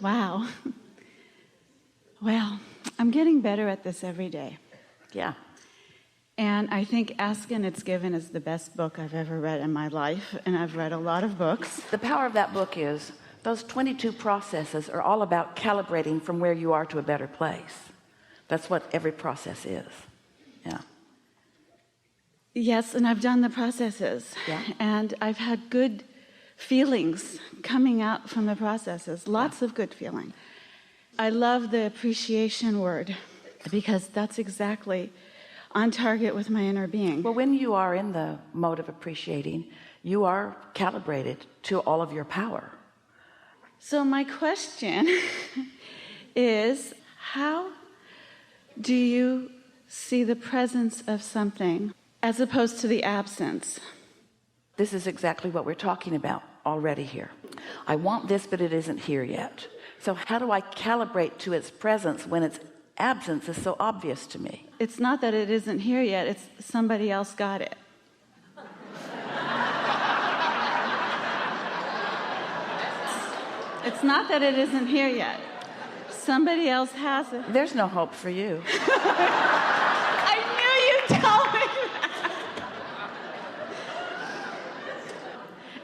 Wow. Well, I'm getting better at this every day. Yeah. And I think Ask and It's Given is the best book I've ever read in my life, and I've read a lot of books. The power of that book is those 22 processes are all about calibrating from where you are to a better place. That's what every process is. Yeah. Yes, and I've done the processes. Yeah. And I've had good feelings coming out from the processes, lots of good feeling. I love the appreciation word because that's exactly on target with my inner being. Well, when you are in the mode of appreciating, you are calibrated to all of your power. So my question is, how do you see the presence of something as opposed to the absence? This is exactly what we're talking about already here. I want this, but it isn't here yet. So how do I calibrate to its presence when its absence is so obvious to me? It's not that it isn't here yet, it's somebody else got it. It's not that it isn't here yet. Somebody else has it. There's no hope for you. I knew you'd tell me that.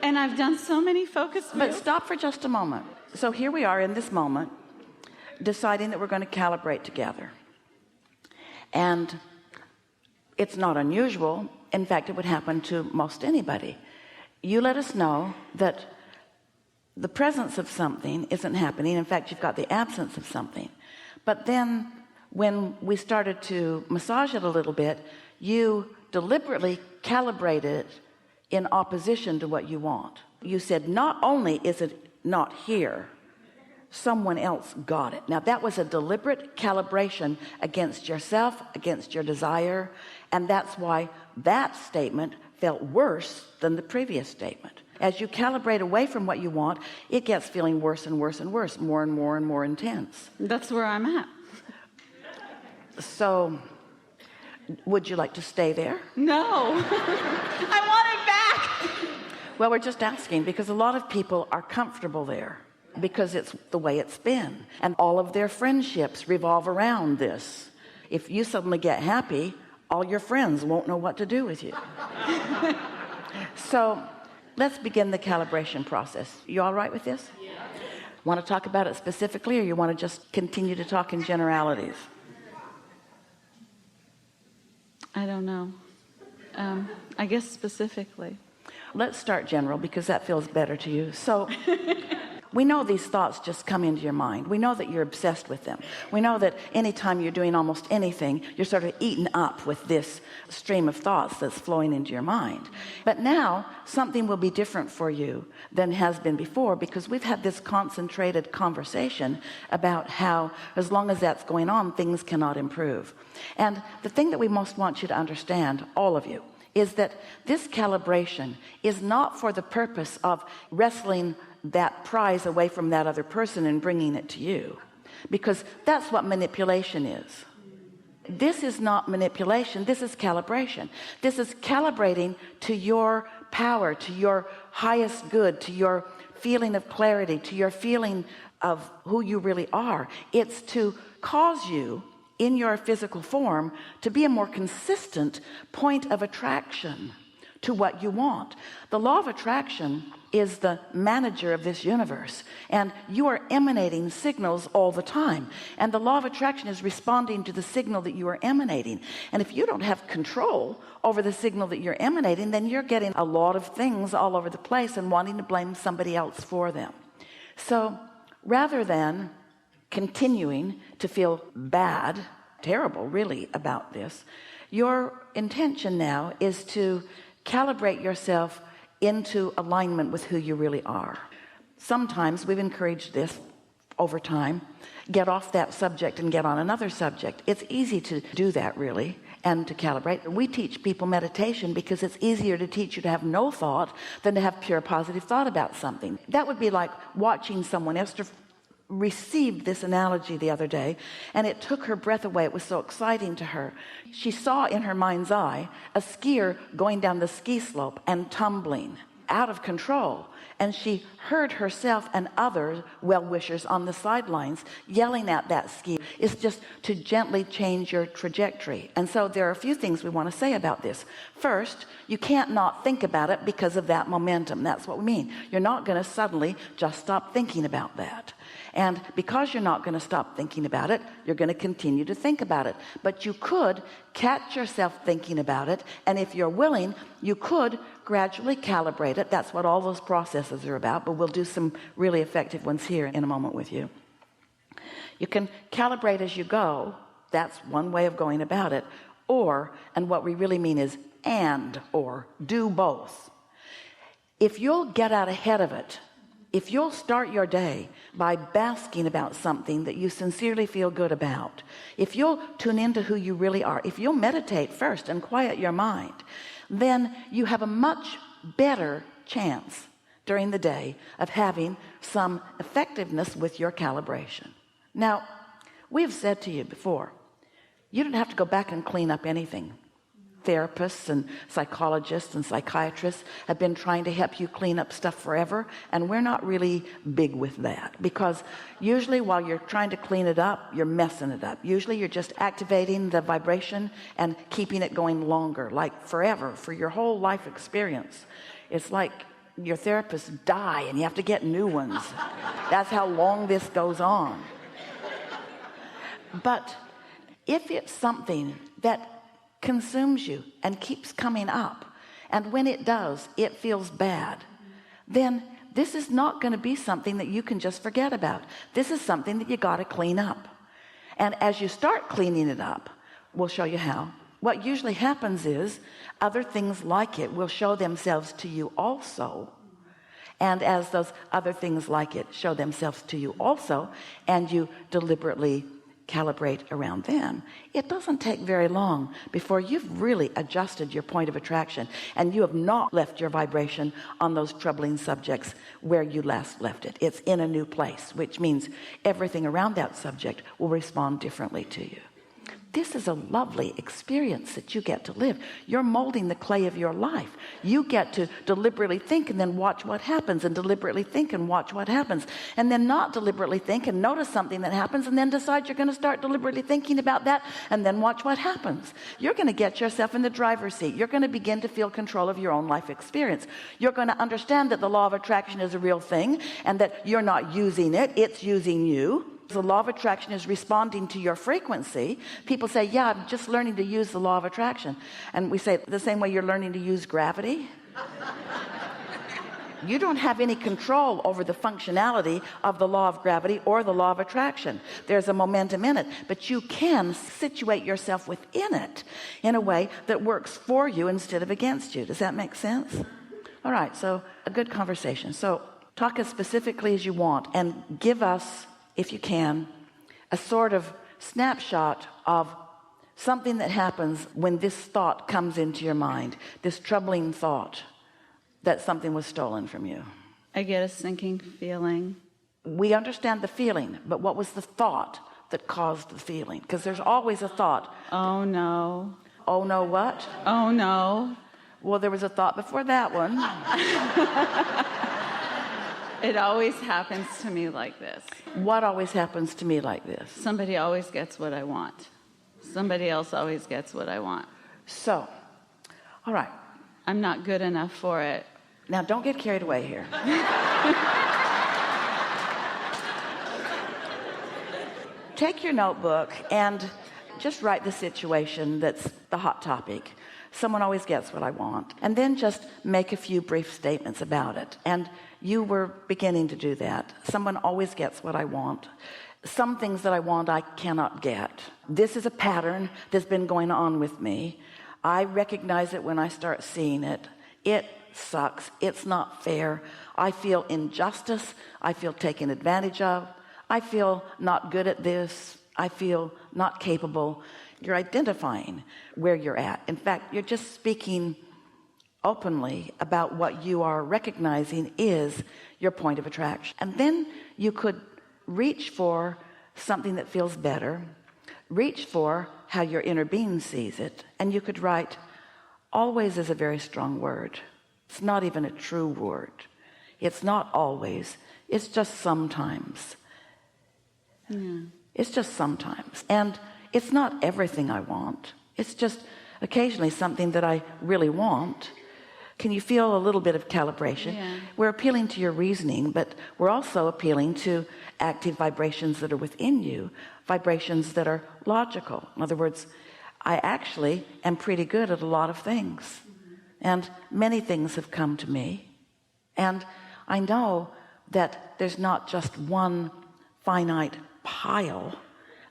And I've done so many focus groups. But stop for just a moment. So here we are in this moment, deciding that we're going to calibrate together. And it's not unusual. In fact, it would happen to most anybody. You let us know that the presence of something isn't happening. In fact, you've got the absence of something. But then when we started to massage it a little bit, you deliberately calibrated it in opposition to what you want. You said, not only is it not here, someone else got it. Now that was a deliberate calibration against yourself, against your desire, and that's why that statement felt worse than the previous statement. As you calibrate away from what you want, it gets feeling worse and worse and worse, more and more and more intense. That's where I'm at. So would you like to stay there? No. I want it back. Well, we're just asking because a lot of people are comfortable there because it's the way it's been, and all of their friendships revolve around this. If you suddenly get happy, all your friends won't know what to do with you. So let's begin the calibration process. You all right with this? Yeah. Want to talk about it specifically, or you want to just continue to talk in generalities? I don't know. I guess specifically. Let's start general because that feels better to you. So we know these thoughts just come into your mind. We know that you're obsessed with them. We know that anytime you're doing almost anything, you're sort of eaten up with this stream of thoughts that's flowing into your mind. But now something will be different for you than has been before, because we've had this concentrated conversation about how, as long as that's going on, things cannot improve. And the thing that we most want you to understand, all of you, is that this calibration is not for the purpose of wrestling that prize away from that other person and bringing it to you, because that's what manipulation is. This is not manipulation. This is calibration. This is calibrating to your power, to your highest good, to your feeling of clarity, to your feeling of who you really are. It's to cause you in your physical form to be a more consistent point of attraction to what you want. The law of attraction is the manager of this universe, and you are emanating signals all the time, and the law of attraction is responding to the signal that you are emanating. And if you don't have control over the signal that you're emanating, then you're getting a lot of things all over the place and wanting to blame somebody else for them. So rather than continuing to feel bad, terrible really about this, your intention now is to calibrate yourself into alignment with who you really are. Sometimes we've encouraged this over time. Get off that subject and get on another subject. It's easy to do that really, and to calibrate. We teach people meditation because it's easier to teach you to have no thought than to have pure positive thought about something. That would be like watching someone. Esther received this analogy the other day, and it took her breath away. It was so exciting to her. She saw in her mind's eye a skier going down the ski slope and tumbling, out of control, and she heard herself and other well-wishers on the sidelines yelling at that ski, is just to gently change your trajectory. And so there are a few things we want to say about this. First, you can't not think about it because of that momentum. That's what we mean. You're not going to suddenly just stop thinking about that. And because you're not going to stop thinking about it, you're going to continue to think about it. But you could catch yourself thinking about it, and if you're willing, you could gradually calibrate it. That's what all those processes are about, but we'll do some really effective ones here in a moment with you. You can calibrate as you go. That's one way of going about it. Or, and what we really mean is and, or do both. If you'll get out ahead of it, if you'll start your day by basking about something that you sincerely feel good about, if you'll tune into who you really are, if you'll meditate first and quiet your mind, then you have a much better chance during the day of having some effectiveness with your calibration. Now, we have said to you before, you don't have to go back and clean up anything. Therapists and psychologists and psychiatrists have been trying to help you clean up stuff forever, and we're not really big with that, because usually while you're trying to clean it up, you're messing it up. Usually you're just activating the vibration and keeping it going longer, like forever, for your whole life experience. It's like your therapists die and you have to get new ones. That's how long this goes on. But if it's something that consumes you and keeps coming up, and when it does, it feels bad, then this is not going to be something that you can just forget about. This is something that you got to clean up. And as you start cleaning it up, we'll show you how. What usually happens is other things like it will show themselves to you also. And as those other things like it show themselves to you also, and you deliberately calibrate around them, it doesn't take very long before you've really adjusted your point of attraction, and you have not left your vibration on those troubling subjects where you last left it. It's in a new place, which means everything around that subject will respond differently to you. This is a lovely experience that you get to live. You're molding the clay of your life. You get to deliberately think and then watch what happens, and deliberately think and watch what happens, and then not deliberately think and notice something that happens and then decide you're going to start deliberately thinking about that and then watch what happens. You're going to get yourself in the driver's seat. You're going to begin to feel control of your own life experience. You're going to understand that the law of attraction is a real thing, and that you're not using it, it's using you. The law of attraction is responding to your frequency. People say, yeah, I'm just learning to use the law of attraction. And we say, the same way you're learning to use gravity. You don't have any control over the functionality of the law of gravity or the law of attraction. There's a momentum in it, but you can situate yourself within it in a way that works for you instead of against you. Does that make sense? All right, so a good conversation. So talk as specifically as you want, and give us, if you can, a sort of snapshot of something that happens when this thought comes into your mind, this troubling thought that something was stolen from you. I get a sinking feeling. We understand the feeling, but what was the thought that caused the feeling? Because there's always a thought. Oh no. Oh no what? Oh no. Well, there was a thought before that one. It always happens to me like this. What always happens to me like this? Somebody always gets what I want. Somebody else always gets what I want. So, all right. I'm not good enough for it. Now, don't get carried away here. Take your notebook and just write the situation that's the hot topic. Someone always gets what I want. And then just make a few brief statements about it. And you were beginning to do that. Someone always gets what I want. Some things that I want, I cannot get. This is a pattern that's been going on with me. I recognize it when I start seeing it. It sucks. It's not fair. I feel injustice. I feel taken advantage of. I feel not good at this. I feel not capable. You're identifying where you're at. In fact, you're just speaking openly about what you are recognizing is your point of attraction. And then you could reach for something that feels better. Reach for how your inner being sees it. And you could write, always is a very strong word. It's not even a true word. It's not always. It's just sometimes. Yeah. It's just sometimes. And it's not everything I want. It's just occasionally something that I really want. Can you feel a little bit of calibration? Yeah. We're appealing to your reasoning, but we're also appealing to active vibrations that are within you, vibrations that are logical. In other words, I actually am pretty good at a lot of things. And many things have come to me. And I know that there's not just one finite pile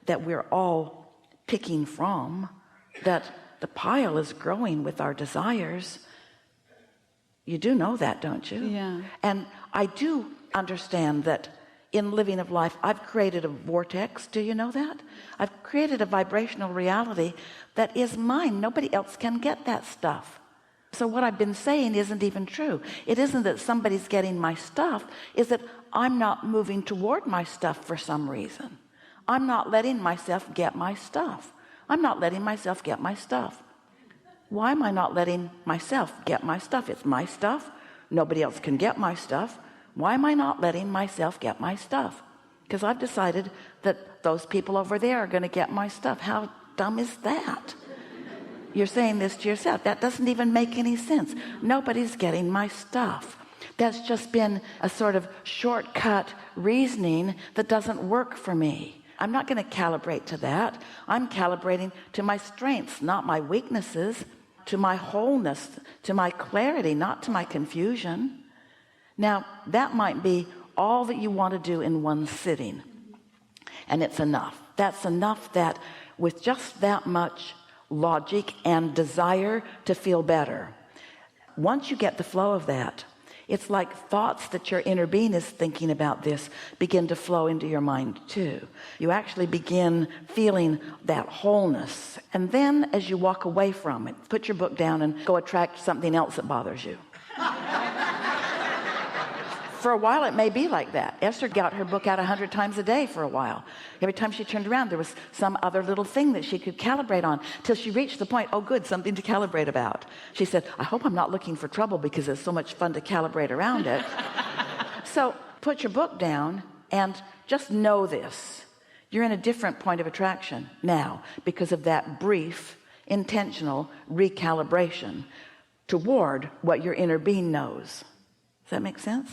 that we're all picking from, that the pile is growing with our desires. You do know that, don't you? Yeah. And I do understand that in living of life, I've created a vortex. Do you know that? I've created a vibrational reality that is mine. Nobody else can get that stuff. So what I've been saying isn't even true. It isn't that somebody's getting my stuff. It's that I'm not moving toward my stuff for some reason. I'm not letting myself get my stuff. I'm not letting myself get my stuff. Why am I not letting myself get my stuff? It's my stuff. Nobody else can get my stuff. Why am I not letting myself get my stuff? Because I've decided that those people over there are going to get my stuff. How dumb is that? You're saying this to yourself. That doesn't even make any sense. Nobody's getting my stuff. That's just been a sort of shortcut reasoning that doesn't work for me. I'm not going to calibrate to that. I'm calibrating to my strengths, not my weaknesses, to my wholeness, to my clarity, not to my confusion. Now, that might be all that you want to do in one sitting. And it's enough. That's enough that with just that much logic and desire to feel better, once you get the flow of that, it's like thoughts that your inner being is thinking about this begin to flow into your mind too. You actually begin feeling that wholeness. And then as you walk away from it, put your book down and go attract something else that bothers you. For a while it may be like that. Esther got her book out 100 times a day for a while. Every time she turned around there was some other little thing that she could calibrate on, till she reached the point, oh good, something to calibrate about. She said, I hope I'm not looking for trouble because it's so much fun to calibrate around it. So put your book down and just know this. You're in a different point of attraction now because of that brief, intentional recalibration toward what your inner being knows. Does that make sense?